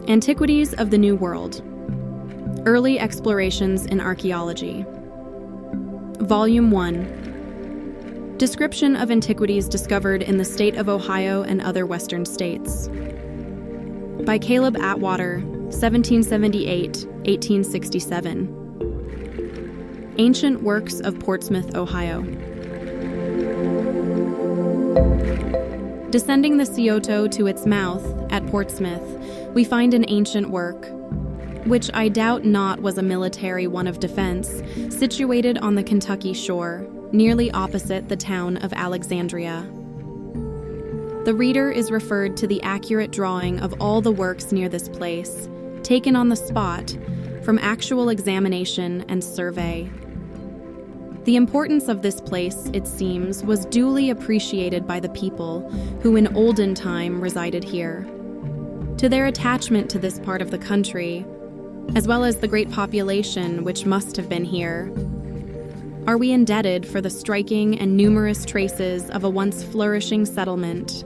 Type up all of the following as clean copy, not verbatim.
Antiquities of the New World. Early Explorations in Archaeology. Volume 1. Description of antiquities discovered in the state of Ohio and other western states. By Caleb Atwater, 1778-1867. Ancient Works of Portsmouth, Ohio. Descending the Scioto to its mouth at Portsmouth, we find an ancient work, which I doubt not was a military one of defense, situated on the Kentucky shore, nearly opposite the town of Alexandria. The reader is referred to the accurate drawing of all the works near this place, taken on the spot, from actual examination and survey. The importance of this place, it seems, was duly appreciated by the people who in olden time resided here. To their attachment to this part of the country, as well as the great population which must have been here, are we indebted for the striking and numerous traces of a once flourishing settlement.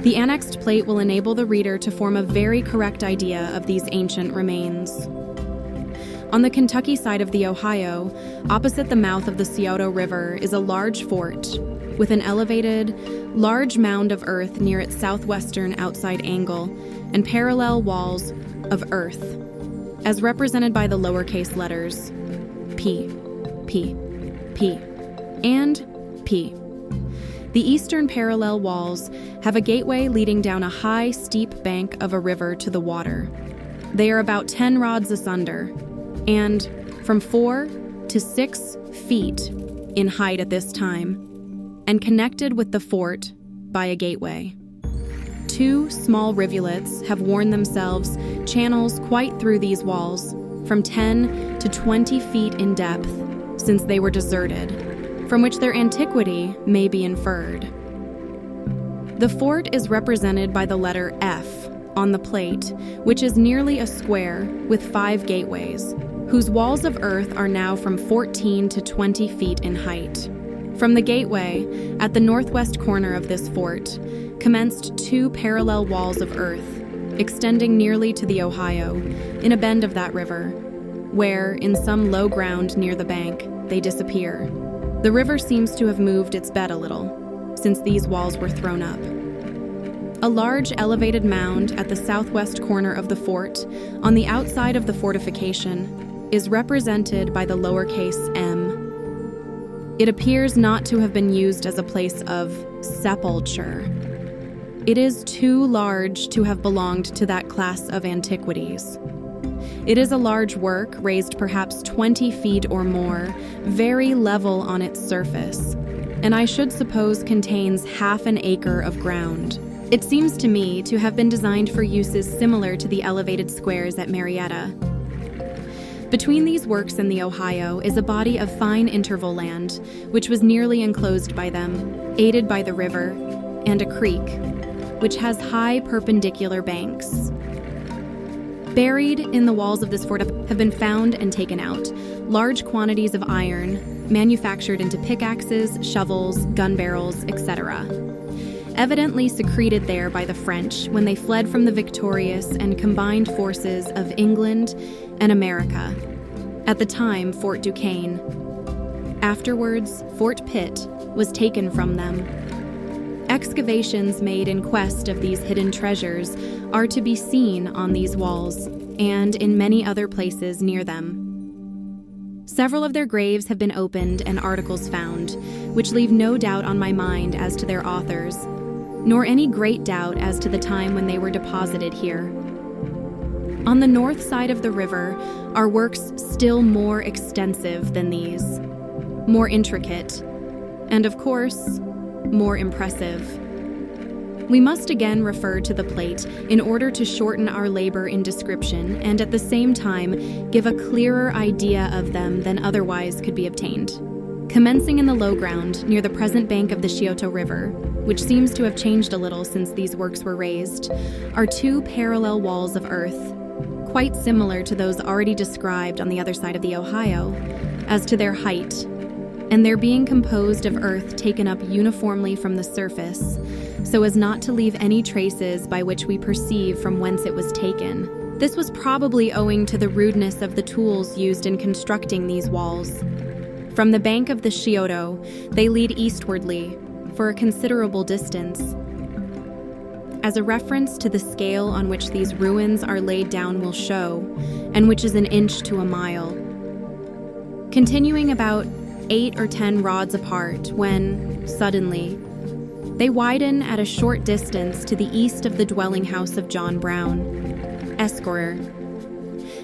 The annexed plate will enable the reader to form a very correct idea of these ancient remains. On the Kentucky side of the Ohio, opposite the mouth of the Scioto River, is a large fort with an elevated, large mound of earth near its southwestern outside angle and parallel walls of earth, as represented by the lowercase letters P, P, P, and P. The eastern parallel walls have a gateway leading down a high, steep bank of a river to the water. They are about 10 rods asunder, and from 4 to 6 feet in height at this time, and connected with the fort by a gateway. 2 small rivulets have worn themselves channels quite through these walls, from 10 to 20 feet in depth, since they were deserted, from which their antiquity may be inferred. The fort is represented by the letter F on the plate, which is nearly a square with 5 gateways, whose walls of earth are now from 14 to 20 feet in height. From the gateway, at the northwest corner of this fort, commenced 2 parallel walls of earth, extending nearly to the Ohio, in a bend of that river, where, in some low ground near the bank, they disappear. The river seems to have moved its bed a little, since these walls were thrown up. A large elevated mound at the southwest corner of the fort, on the outside of the fortification, is represented by the lowercase m. It appears not to have been used as a place of sepulture. It is too large to have belonged to that class of antiquities. It is a large work, raised perhaps 20 feet or more, very level on its surface, and I should suppose contains half an acre of ground. It seems to me to have been designed for uses similar to the elevated squares at Marietta. Between these works and the Ohio is a body of fine interval land, which was nearly enclosed by them, aided by the river, and a creek, which has high perpendicular banks. Buried in the walls of this fort have been found and taken out large quantities of iron, manufactured into pickaxes, shovels, gun barrels, etc., evidently secreted there by the French when they fled from the victorious and combined forces of England and America, at the time Fort Duquesne. Afterwards, Fort Pitt was taken from them. Excavations made in quest of these hidden treasures are to be seen on these walls and in many other places near them. Several of their graves have been opened and articles found, which leave no doubt on my mind as to their authors, nor any great doubt as to the time when they were deposited here. On the north side of the river are works still more extensive than these, more intricate, and of course, more impressive. We must again refer to the plate in order to shorten our labor in description and at the same time give a clearer idea of them than otherwise could be obtained. Commencing in the low ground near the present bank of the Scioto River, which seems to have changed a little since these works were raised, are 2 parallel walls of earth, quite similar to those already described on the other side of the Ohio, as to their height, and their being composed of earth taken up uniformly from the surface, so as not to leave any traces by which we perceive from whence it was taken. This was probably owing to the rudeness of the tools used in constructing these walls. From the bank of the Scioto, they lead eastwardly for a considerable distance. As a reference to the scale on which these ruins are laid down will show, and which is an inch to a mile. Continuing about 8 or 10 rods apart when, suddenly, they widen at a short distance to the east of the dwelling house of John Brown, Esquire,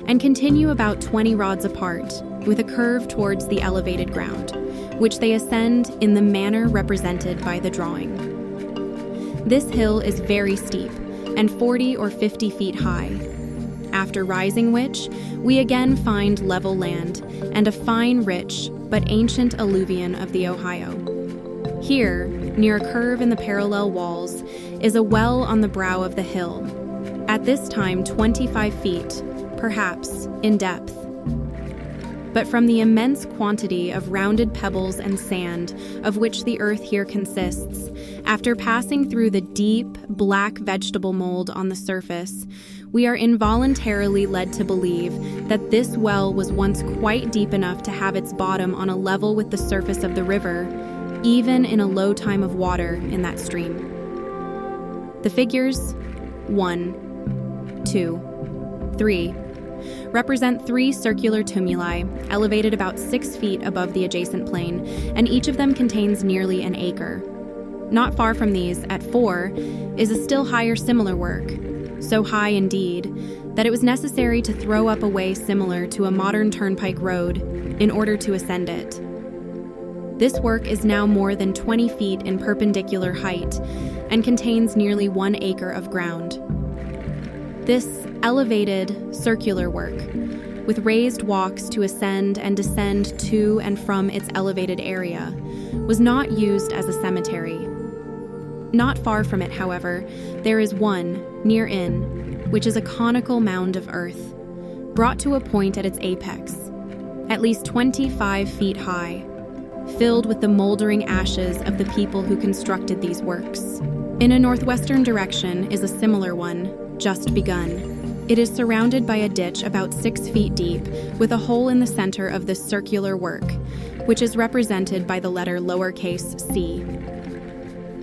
and continue about 20 rods apart with a curve towards the elevated ground, which they ascend in the manner represented by the drawing. This hill is very steep and 40 or 50 feet high, after rising which, we again find level land and a fine, rich, but ancient alluvion of the Ohio. Here, near a curve in the parallel walls, is a well on the brow of the hill, at this time 25 feet, perhaps, in depth. But from the immense quantity of rounded pebbles and sand of which the earth here consists, after passing through the deep, black vegetable mold on the surface, we are involuntarily led to believe that this well was once quite deep enough to have its bottom on a level with the surface of the river, even in a low time of water in that stream. The figures 1, 2, 3 represent 3 circular tumuli elevated about 6 feet above the adjacent plain, and each of them contains nearly an acre. Not far from these, at 4, is a still higher similar work, so high indeed that it was necessary to throw up a way similar to a modern turnpike road in order to ascend it. This work is now more than 20 feet in perpendicular height and contains nearly 1 acre of ground. This elevated, circular work, with raised walks to ascend and descend to and from its elevated area, was not used as a cemetery. Not far from it, however, there is one, near in, which is a conical mound of earth, brought to a point at its apex, at least 25 feet high, filled with the moldering ashes of the people who constructed these works. In a northwestern direction is a similar one, just begun. It is surrounded by a ditch about 6 feet deep, with a hole in the center of this circular work, which is represented by the letter lowercase c.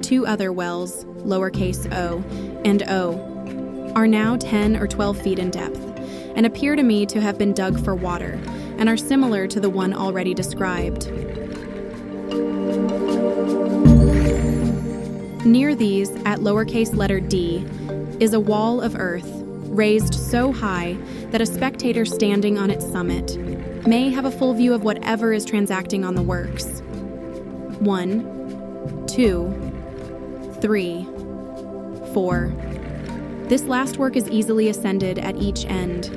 2 other wells, lowercase o and o, are now 10 or 12 feet in depth, and appear to me to have been dug for water, and are similar to the one already described. Near these, at lowercase letter d, is a wall of earth, raised so high that a spectator standing on its summit may have a full view of whatever is transacting on the works. 1, 2, 3, 4. This last work is easily ascended at each end.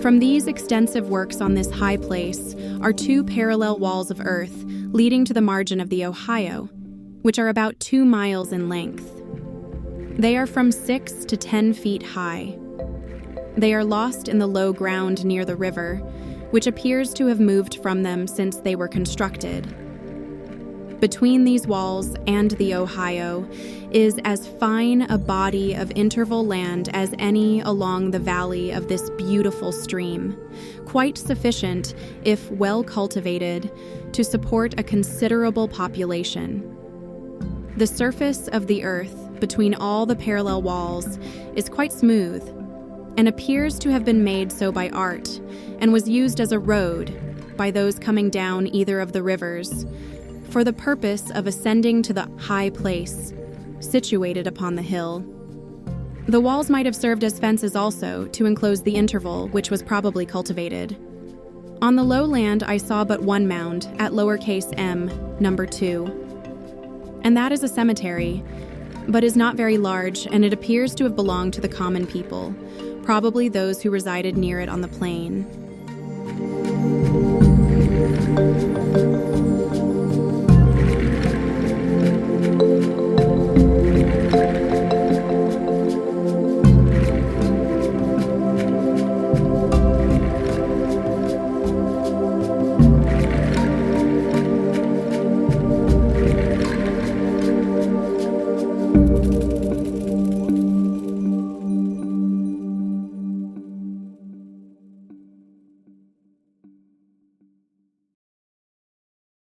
From these extensive works on this high place are 2 parallel walls of earth leading to the margin of the Ohio, which are about 2 miles in length. They are from 6 to 10 feet high. They are lost in the low ground near the river, which appears to have moved from them since they were constructed. Between these walls and the Ohio is as fine a body of interval land as any along the valley of this beautiful stream, quite sufficient, if well cultivated, to support a considerable population. The surface of the earth between all the parallel walls is quite smooth, and appears to have been made so by art, and was used as a road by those coming down either of the rivers, for the purpose of ascending to the high place, situated upon the hill. The walls might have served as fences also, to enclose the interval, which was probably cultivated. On the low land I saw but one mound, at lowercase m, number 2. And that is a cemetery, but is not very large, and it appears to have belonged to the common people, probably those who resided near it on the plain.